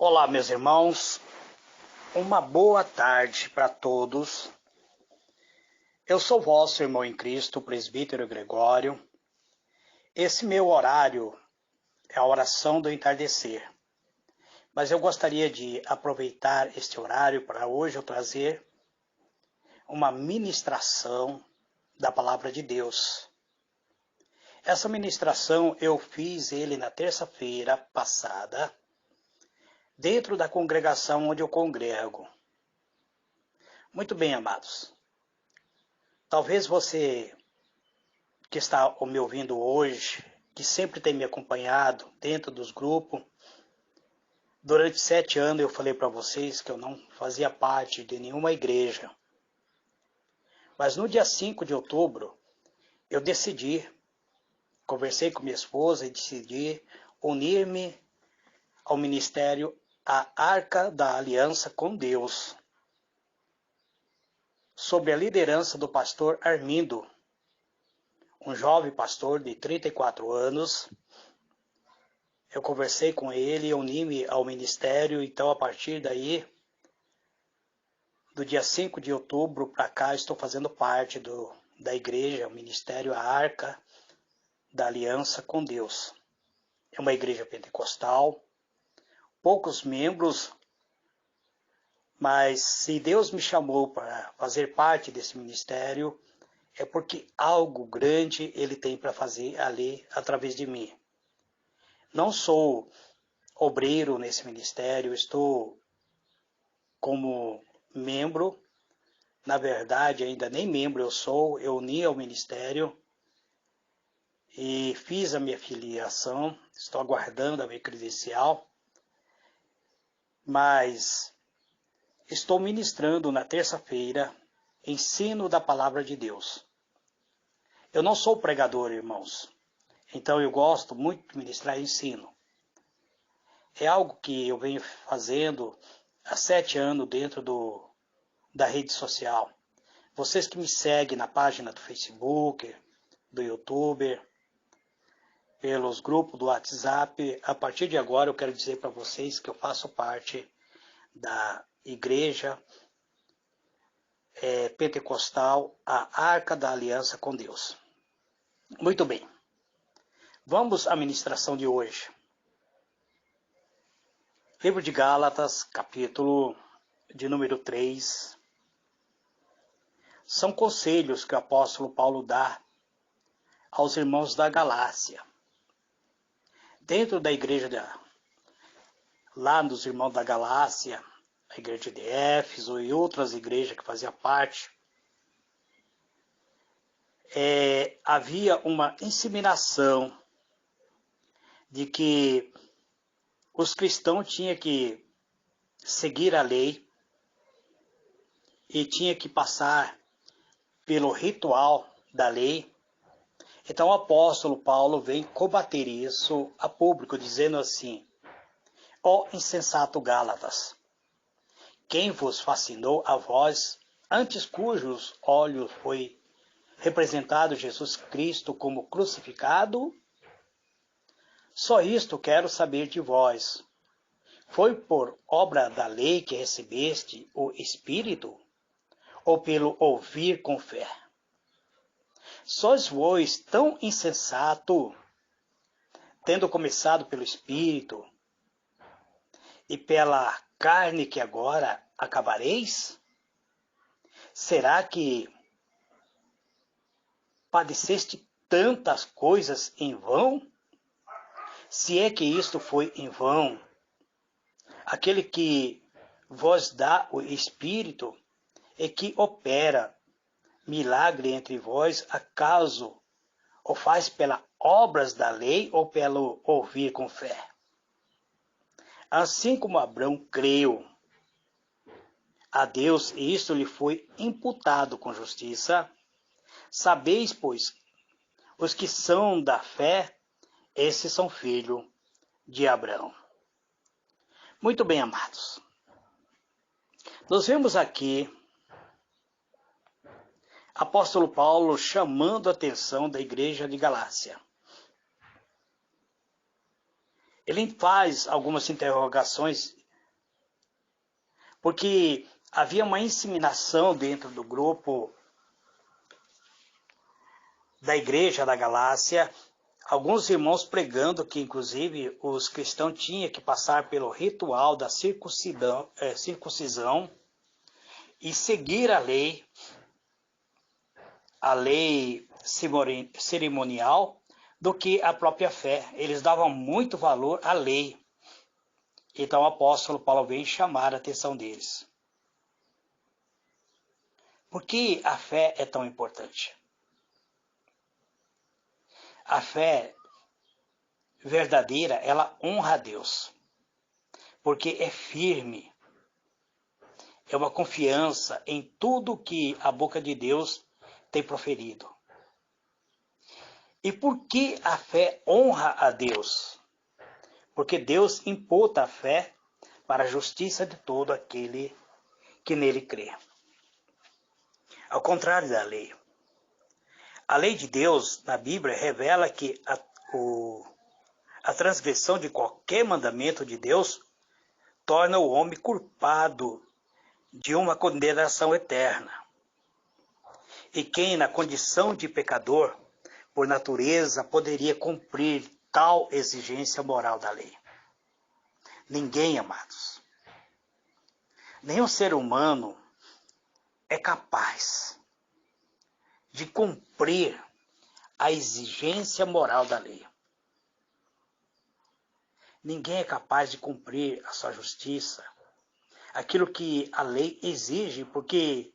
Olá, meus irmãos, uma boa tarde para todos. Eu sou vosso irmão em Cristo, o presbítero Gregório. Esse meu horário é a oração do entardecer, mas eu gostaria de aproveitar este horário para hoje eu trazer uma ministração da Palavra de Deus. Essa ministração eu fiz ele na terça-feira passada, dentro da congregação onde eu congrego. Muito bem, amados. Talvez você que está me ouvindo hoje, que sempre tem me acompanhado dentro dos grupos, durante 7 anos eu falei para vocês que eu não fazia parte de nenhuma igreja. Mas no dia 5 de outubro, eu decidi, conversei com minha esposa e decidi unir-me ao ministério A Arca da Aliança com Deus, sob a liderança do pastor Armindo, um jovem pastor de 34 anos. Eu conversei com ele, uni-me ao ministério, então a partir daí, do dia 5 de outubro para cá, estou fazendo parte da igreja, o ministério A Arca da Aliança com Deus. É uma igreja pentecostal, poucos membros, mas se Deus me chamou para fazer parte desse ministério, é porque algo grande Ele tem para fazer ali através de mim. Não sou obreiro nesse ministério, estou como membro. Na verdade, ainda nem membro eu uni ao ministério e fiz a minha filiação, estou aguardando a minha credencial, mas estou ministrando na terça-feira ensino da palavra de Deus. Eu não sou pregador, irmãos, então eu gosto muito de ministrar ensino. É algo que eu venho fazendo há 7 anos dentro da rede social. Vocês que me seguem na página do Facebook, do YouTube, pelos grupos do WhatsApp, a partir de agora eu quero dizer para vocês que eu faço parte da igreja pentecostal, a Arca da Aliança com Deus. Muito bem, vamos à ministração de hoje. Livro de Gálatas, capítulo de número 3. São conselhos que o apóstolo Paulo dá aos irmãos da Galácia. Dentro da igreja, lá dos irmãos da Galácia, a igreja de Éfeso e outras igrejas que faziam parte, havia uma inseminação de que os cristãos tinham que seguir a lei e tinham que passar pelo ritual da lei. Então o apóstolo Paulo vem combater isso a público, dizendo assim: ó insensato Gálatas, quem vos fascinou a vós, antes cujos olhos foi representado Jesus Cristo como crucificado? Só isto quero saber de vós. Foi por obra da lei que recebeste o Espírito, ou pelo ouvir com fé? Sois vós tão insensato, tendo começado pelo Espírito, e pela carne que agora acabareis? Será que padeceste tantas coisas em vão? Se é que isto foi em vão, aquele que vos dá o Espírito é que opera milagre entre vós, acaso o faz pelas obras da lei ou pelo ouvir com fé? Assim como Abraão creu a Deus, e isto lhe foi imputado com justiça, sabeis, pois, os que são da fé, esses são filhos de Abraão. Muito bem, amados. Nós vemos aqui apóstolo Paulo chamando a atenção da igreja de Galácia. Ele faz algumas interrogações porque havia uma inseminação dentro do grupo da igreja da Galácia, alguns irmãos pregando que, inclusive, os cristãos tinham que passar pelo ritual da circuncisão e seguir a lei cerimonial, do que a própria fé. Eles davam muito valor à lei. Então o apóstolo Paulo vem chamar a atenção deles. Por que a fé é tão importante? A fé verdadeira, ela honra a Deus, porque é firme, é uma confiança em tudo que a boca de Deus tem proferido. E por que a fé honra a Deus? Porque Deus imputa a fé para a justiça de todo aquele que nele crê. Ao contrário da lei. A lei de Deus, na Bíblia, revela que a transgressão de qualquer mandamento de Deus torna o homem culpado de uma condenação eterna. E quem, na condição de pecador, por natureza, poderia cumprir tal exigência moral da lei? Ninguém, amados. Nenhum ser humano é capaz de cumprir a exigência moral da lei. Ninguém é capaz de cumprir a sua justiça, aquilo que a lei exige, porque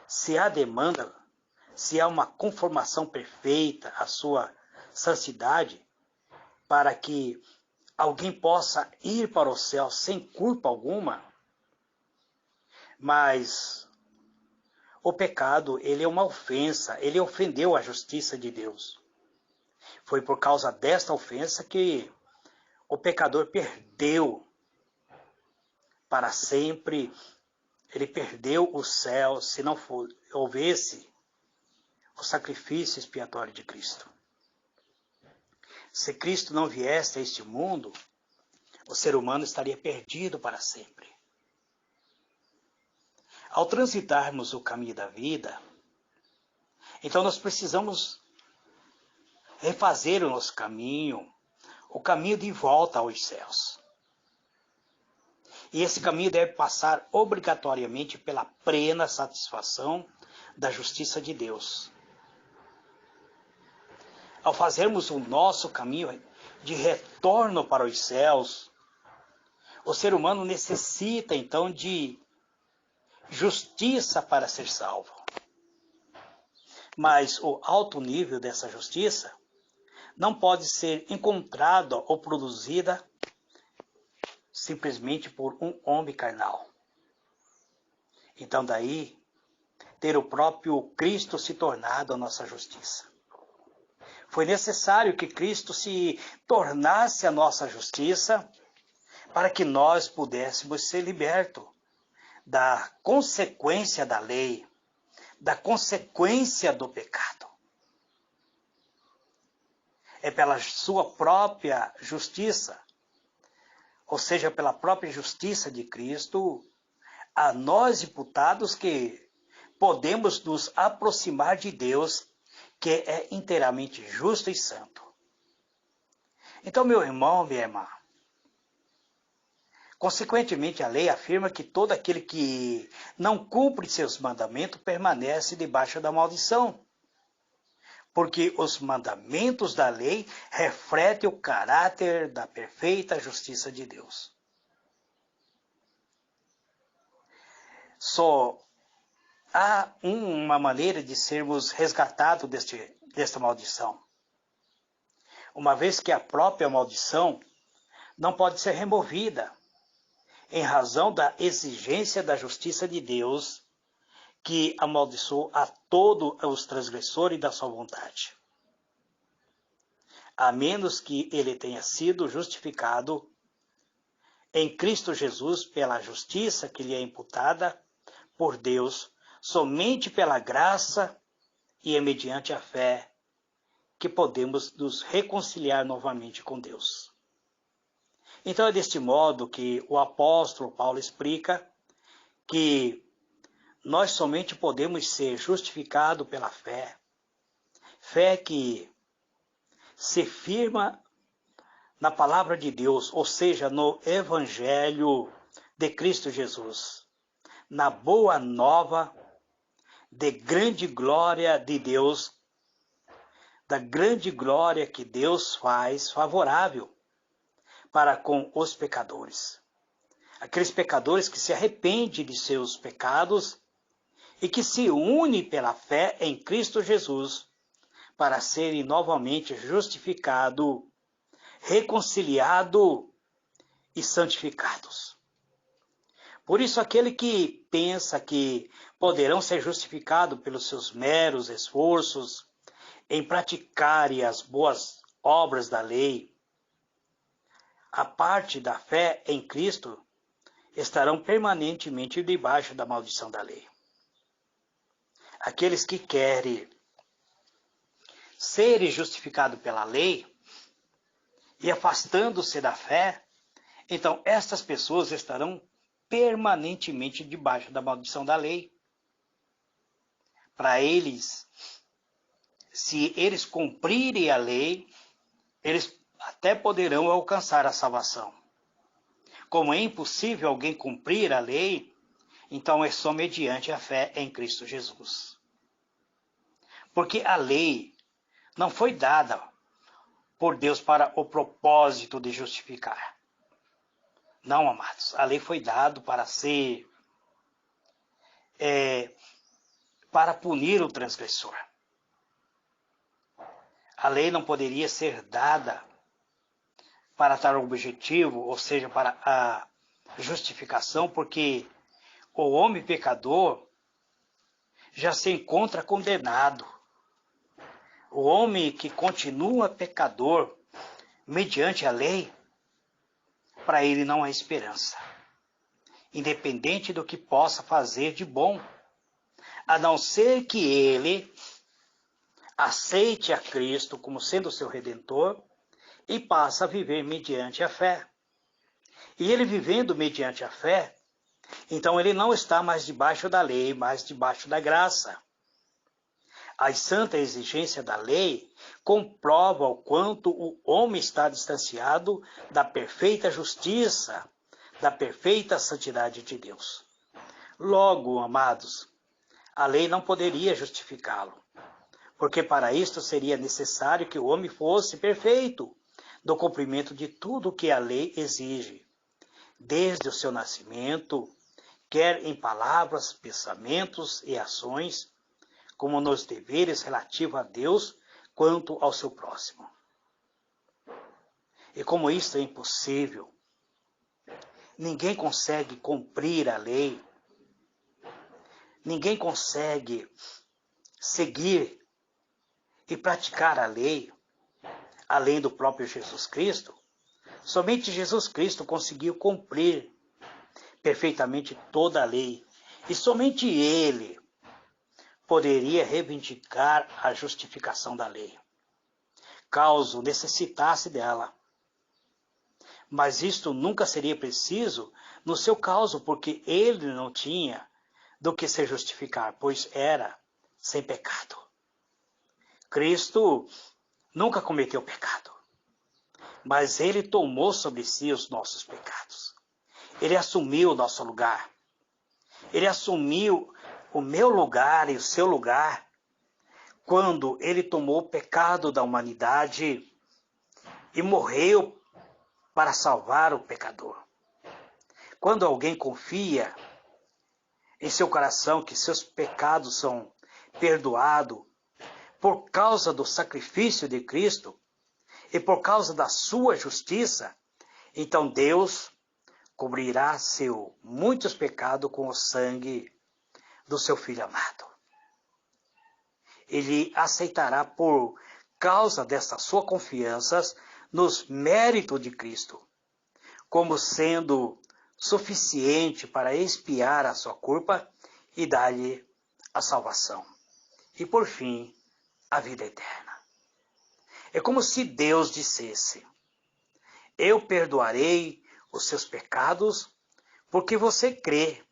se há demanda, se há uma conformação perfeita à sua santidade, para que alguém possa ir para o céu sem culpa alguma, mas o pecado, ele é uma ofensa, ele ofendeu a justiça de Deus. Foi por causa desta ofensa que o pecador perdeu para sempre, ele perdeu o céu se não houvesse o sacrifício expiatório de Cristo. Se Cristo não viesse a este mundo, o ser humano estaria perdido para sempre. Ao transitarmos o caminho da vida, então nós precisamos refazer o nosso caminho, o caminho de volta aos céus. E esse caminho deve passar obrigatoriamente pela plena satisfação da justiça de Deus. Ao fazermos o nosso caminho de retorno para os céus, o ser humano necessita então de justiça para ser salvo. Mas o alto nível dessa justiça não pode ser encontrada ou produzida simplesmente por um homem carnal. Então daí, ter o próprio Cristo se tornado a nossa justiça. Foi necessário que Cristo se tornasse a nossa justiça para que nós pudéssemos ser libertos da consequência da lei, da consequência do pecado. É pela sua própria justiça, ou seja, pela própria justiça de Cristo, a nós imputados que podemos nos aproximar de Deus, que é inteiramente justo e santo. Então, meu irmão, minha irmã, consequentemente, a lei afirma que todo aquele que não cumpre seus mandamentos permanece debaixo da maldição, porque os mandamentos da lei refletem o caráter da perfeita justiça de Deus. Só há uma maneira de sermos resgatados desta maldição, uma vez que a própria maldição não pode ser removida, em razão da exigência da justiça de Deus, que amaldiçoou a todos os transgressores da sua vontade. A menos que ele tenha sido justificado em Cristo Jesus pela justiça que lhe é imputada por Deus, somente pela graça e é mediante a fé que podemos nos reconciliar novamente com Deus. Então é deste modo que o apóstolo Paulo explica que nós somente podemos ser justificados pela fé. Fé que se firma na palavra de Deus, ou seja, no Evangelho de Cristo Jesus, na boa nova de grande glória de Deus, da grande glória que Deus faz favorável para com os pecadores. Aqueles pecadores que se arrependem de seus pecados e que se unem pela fé em Cristo Jesus para serem novamente justificados, reconciliados e santificados. Por isso, aquele que pensa que poderão ser justificados pelos seus meros esforços em praticarem as boas obras da lei, a parte da fé em Cristo, estarão permanentemente debaixo da maldição da lei. Aqueles que querem serem justificados pela lei e afastando-se da fé, então estas pessoas estarão permanentemente debaixo da maldição da lei. Para eles, se eles cumprirem a lei, eles até poderão alcançar a salvação. Como é impossível alguém cumprir a lei, então é só mediante a fé em Cristo Jesus. Porque a lei não foi dada por Deus para o propósito de justificar. Não, amados, a lei foi dada para ser, para punir o transgressor. A lei não poderia ser dada para tal objetivo, ou seja, para a justificação, porque o homem pecador já se encontra condenado. O homem que continua pecador mediante a lei, para ele não há esperança, independente do que possa fazer de bom, a não ser que ele aceite a Cristo como sendo seu Redentor e passe a viver mediante a fé. E ele vivendo mediante a fé, então ele não está mais debaixo da lei, mas debaixo da graça. A santa exigência da lei comprova o quanto o homem está distanciado da perfeita justiça, da perfeita santidade de Deus. Logo, amados, a lei não poderia justificá-lo, porque para isto seria necessário que o homem fosse perfeito, do cumprimento de tudo o que a lei exige, desde o seu nascimento, quer em palavras, pensamentos e ações, como nos deveres relativos a Deus, quanto ao seu próximo. E como isto é impossível, ninguém consegue cumprir a lei, ninguém consegue seguir e praticar a lei, além do próprio Jesus Cristo. Somente Jesus Cristo conseguiu cumprir perfeitamente toda a lei, e somente Ele poderia reivindicar a justificação da lei, caso necessitasse dela. Mas isto nunca seria preciso no seu caso, porque ele não tinha do que se justificar, pois era sem pecado. Cristo nunca cometeu pecado, mas ele tomou sobre si os nossos pecados. Ele assumiu o nosso lugar. Ele assumiu o meu lugar e o seu lugar quando ele tomou o pecado da humanidade e morreu para salvar o pecador. Quando alguém confia em seu coração que seus pecados são perdoados por causa do sacrifício de Cristo e por causa da sua justiça, então Deus cobrirá muitos pecados com o sangue do seu Filho amado. Ele aceitará por causa dessa sua confiança nos méritos de Cristo, como sendo suficiente para expiar a sua culpa e dar-lhe a salvação. E por fim, a vida eterna. É como se Deus dissesse: Eu perdoarei os seus pecados, porque você crê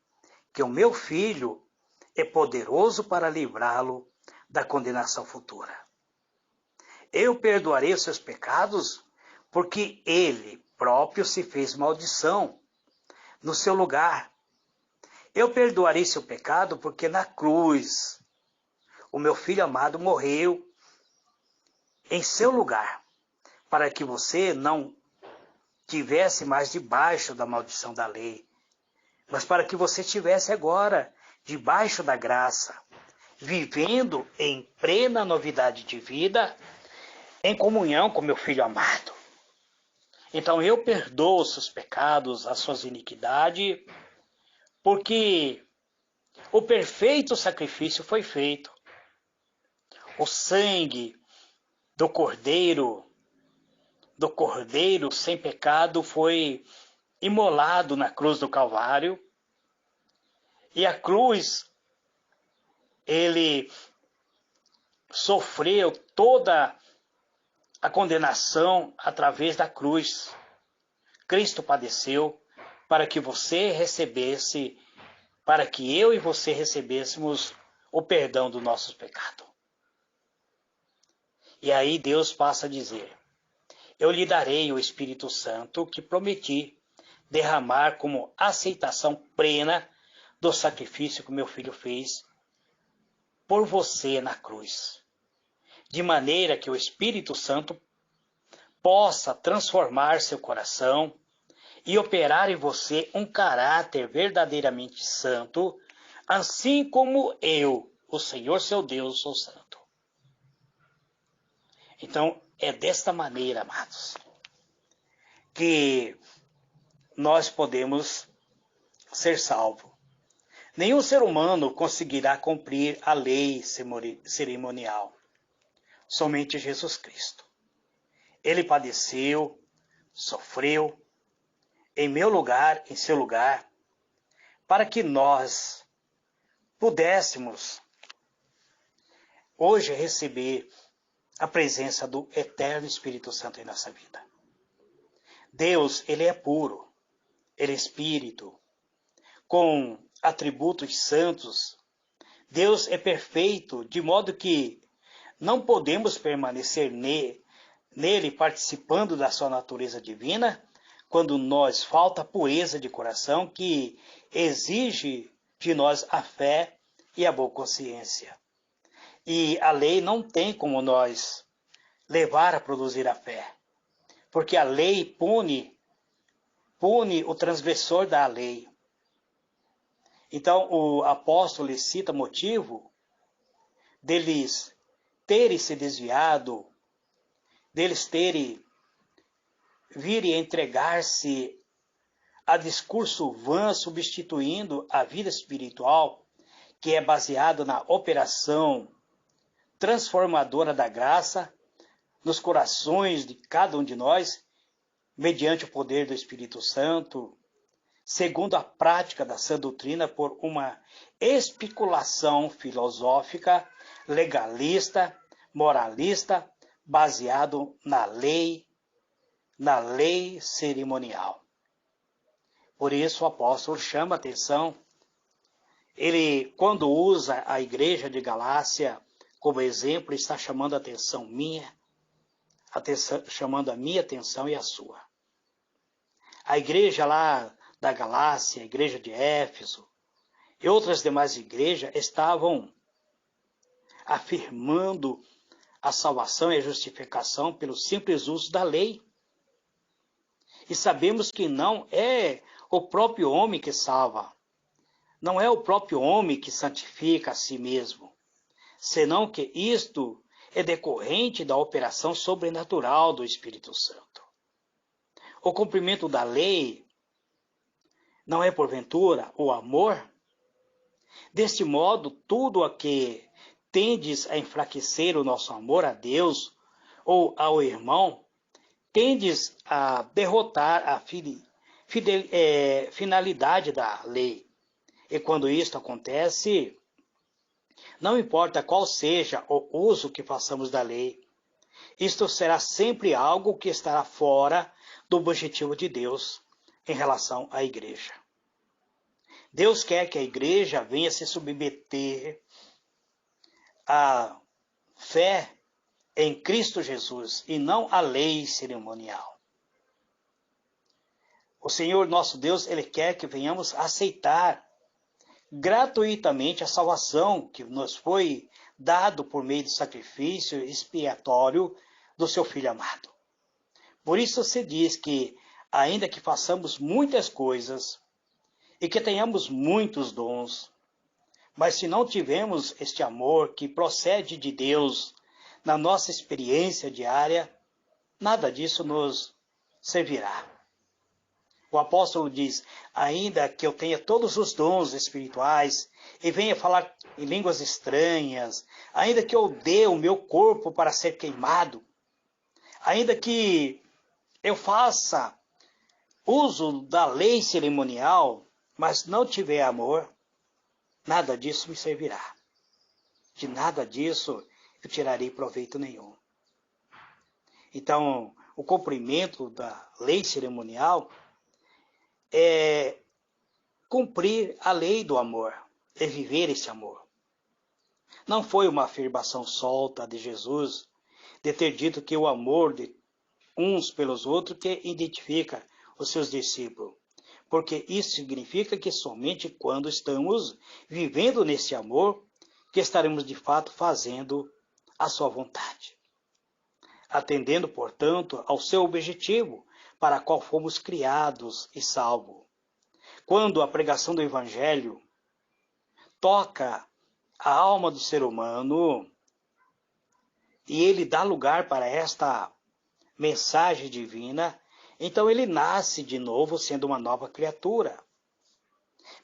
que o meu Filho é poderoso para livrá-lo da condenação futura. Eu perdoarei os seus pecados, porque ele próprio se fez maldição no seu lugar. Eu perdoarei seu pecado, porque na cruz o meu Filho amado morreu em seu lugar, para que você não tivesse mais debaixo da maldição da lei, mas para que você estivesse agora debaixo da graça, vivendo em plena novidade de vida, em comunhão com meu Filho amado. Então eu perdoo os seus pecados, as suas iniquidades, porque o perfeito sacrifício foi feito. O sangue do Cordeiro sem pecado foi imolado na cruz do Calvário. E a cruz, ele sofreu toda a condenação através da cruz. Cristo padeceu para que você recebesse, para que eu e você recebêssemos o perdão dos nossos pecados. E aí Deus passa a dizer: eu lhe darei o Espírito Santo que prometi derramar como aceitação plena do sacrifício que meu Filho fez por você na cruz, de maneira que o Espírito Santo possa transformar seu coração e operar em você um caráter verdadeiramente santo, assim como eu, o Senhor seu Deus, sou santo. Então, é desta maneira, amados, que nós podemos ser salvos. Nenhum ser humano conseguirá cumprir a lei cerimonial. Somente Jesus Cristo. Ele padeceu, sofreu, em meu lugar, em seu lugar, para que nós pudéssemos hoje receber a presença do eterno Espírito Santo em nossa vida. Deus, ele é puro, ele é Espírito, com atributos santos. Deus é perfeito, de modo que não podemos permanecer nele participando da sua natureza divina, quando nós falta a pureza de coração que exige de nós a fé e a boa consciência. E a lei não tem como nós levar a produzir a fé, porque a lei pune o transgressor da lei. Então o apóstolo cita motivo deles terem se desviado, deles terem virem entregar-se a discurso vã, substituindo a vida espiritual, que é baseada na operação transformadora da graça nos corações de cada um de nós, mediante o poder do Espírito Santo, segundo a prática da sã doutrina por uma especulação filosófica, legalista, moralista, baseado na lei cerimonial. Por isso o apóstolo chama a atenção, ele quando usa a igreja de Galácia como exemplo, está chamando a atenção chamando a minha atenção e a sua. A igreja lá da Galácia, a igreja de Éfeso e outras demais igrejas estavam afirmando a salvação e a justificação pelo simples uso da lei. E sabemos que não é o próprio homem que salva, não é o próprio homem que santifica a si mesmo, senão que isto é decorrente da operação sobrenatural do Espírito Santo. O cumprimento da lei não é, porventura, o amor? Deste modo, tudo a que tendes a enfraquecer o nosso amor a Deus ou ao irmão, tendes a derrotar a finalidade da lei. E quando isto acontece, não importa qual seja o uso que façamos da lei, isto será sempre algo que estará fora do objetivo de Deus em relação à igreja. Deus quer que a igreja venha se submeter à fé em Cristo Jesus e não à lei cerimonial. O Senhor nosso Deus, Ele quer que venhamos aceitar gratuitamente a salvação que nos foi dado por meio do sacrifício expiatório do seu Filho amado. Por isso se diz que, ainda que façamos muitas coisas e que tenhamos muitos dons, mas se não tivermos este amor que procede de Deus na nossa experiência diária, nada disso nos servirá. O apóstolo diz, ainda que eu tenha todos os dons espirituais e venha falar em línguas estranhas, ainda que eu dê o meu corpo para ser queimado, ainda que eu faça uso da lei cerimonial, mas não tiver amor, nada disso me servirá. De nada disso eu tirarei proveito nenhum. Então, o cumprimento da lei cerimonial é cumprir a lei do amor, é viver esse amor. Não foi uma afirmação solta de Jesus de ter dito que o amor de uns pelos outros que identifica os seus discípulos, porque isso significa que somente quando estamos vivendo nesse amor que estaremos de fato fazendo a sua vontade, atendendo, portanto, ao seu objetivo para qual fomos criados e salvos. Quando a pregação do Evangelho toca a alma do ser humano e ele dá lugar para esta mensagem divina, então ele nasce de novo sendo uma nova criatura.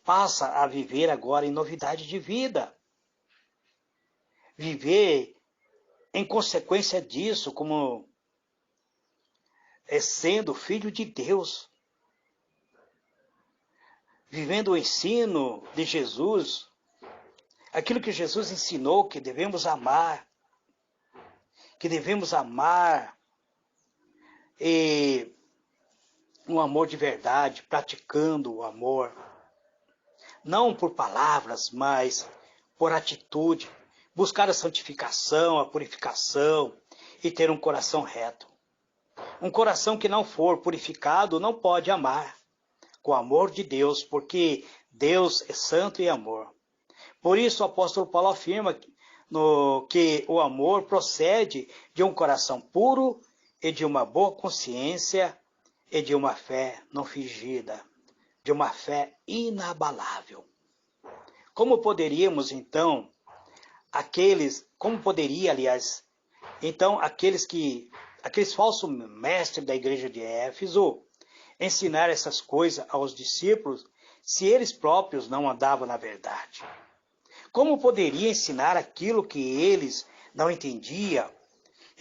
Passa a viver agora em novidade de vida. Viver em consequência disso, como sendo filho de Deus. Vivendo o ensino de Jesus, aquilo que Jesus ensinou, que devemos amar e um amor de verdade, praticando o amor, não por palavras, mas por atitude, buscar a santificação, a purificação e ter um coração reto. Um coração que não for purificado não pode amar com o amor de Deus, porque Deus é santo e amor. Por isso o apóstolo Paulo afirma que o amor procede de um coração puro e de uma boa consciência e de uma fé não fingida, de uma fé inabalável. Como poderíamos então, aqueles falsos mestres da igreja de Éfeso ensinar essas coisas aos discípulos se eles próprios não andavam na verdade? Como poderia ensinar aquilo que eles não entendiam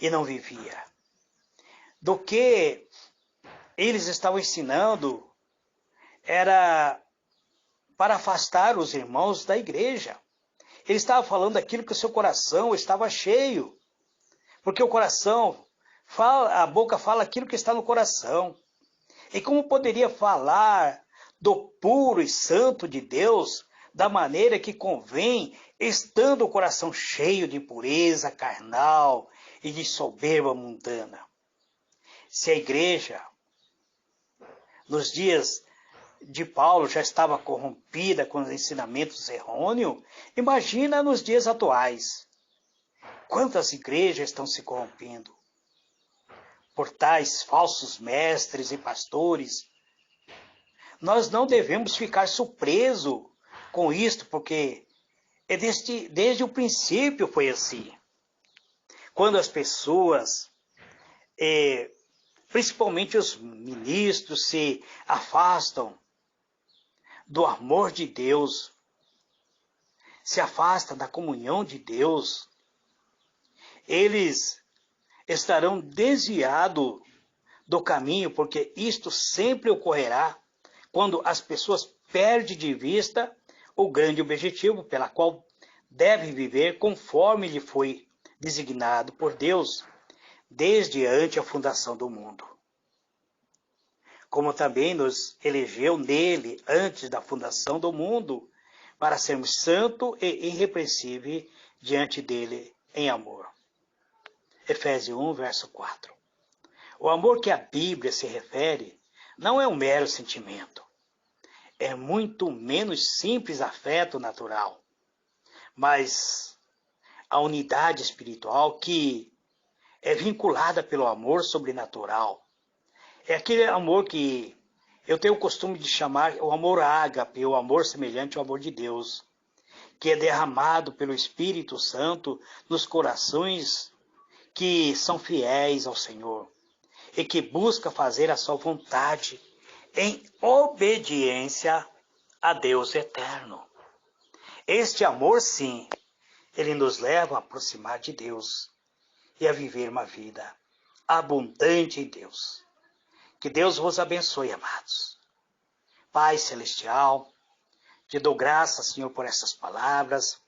e não viviam? Do que eles estavam ensinando era para afastar os irmãos da igreja. Ele estava falando daquilo que o seu coração estava cheio. Porque o coração a boca fala aquilo que está no coração. E como poderia falar do puro e santo de Deus da maneira que convém, estando o coração cheio de impureza carnal e de soberba mundana? Se a igreja, nos dias de Paulo, já estava corrompida com os ensinamentos errôneos, imagina nos dias atuais. Quantas igrejas estão se corrompendo por tais falsos mestres e pastores? Nós não devemos ficar surpresos com isto, porque desde o princípio foi assim. Quando as pessoas, principalmente os ministros, se afastam do amor de Deus, se afastam da comunhão de Deus, eles estarão desviados do caminho, porque isto sempre ocorrerá quando as pessoas perdem de vista o grande objetivo pela qual deve viver conforme lhe foi designado por Deus desde antes a fundação do mundo. como também nos elegeu nele antes da fundação do mundo, para sermos santos e irrepreensíveis diante dele em amor. Efésios 1, verso 4. O amor que a Bíblia se refere não é um mero sentimento. É muito menos simples afeto natural, mas a unidade espiritual que é vinculada pelo amor sobrenatural. É aquele amor que eu tenho o costume de chamar o amor ágape, o amor semelhante ao amor de Deus, que é derramado pelo Espírito Santo nos corações que são fiéis ao Senhor e que busca fazer a sua vontade em obediência a Deus eterno. Este amor, sim, ele nos leva a aproximar de Deus e a viver uma vida abundante em Deus. Que Deus vos abençoe, amados. Pai Celestial, te dou graça, Senhor, por essas palavras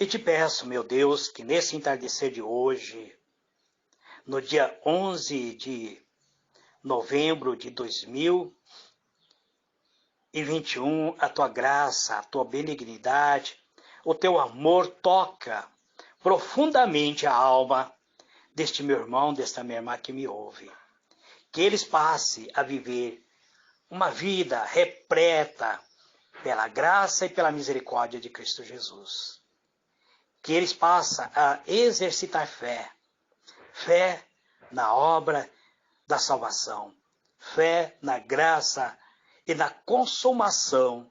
e te peço, meu Deus, que nesse entardecer de hoje, no dia 11 de novembro de 2021, a tua graça, a tua benignidade, o teu amor toca profundamente a alma deste meu irmão, desta minha irmã que me ouve. Que eles passem a viver uma vida repleta pela graça e pela misericórdia de Cristo Jesus. Que eles passem a exercitar fé na obra da salvação, fé na graça e na consumação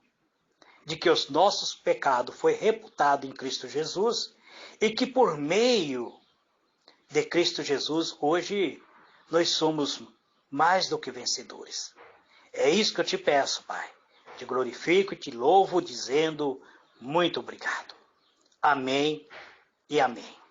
de que os nossos pecados foi reputado em Cristo Jesus e que por meio de Cristo Jesus hoje nós somos mais do que vencedores. É isso que eu te peço, Pai. Te glorifico e te louvo dizendo muito obrigado. Amém e amém.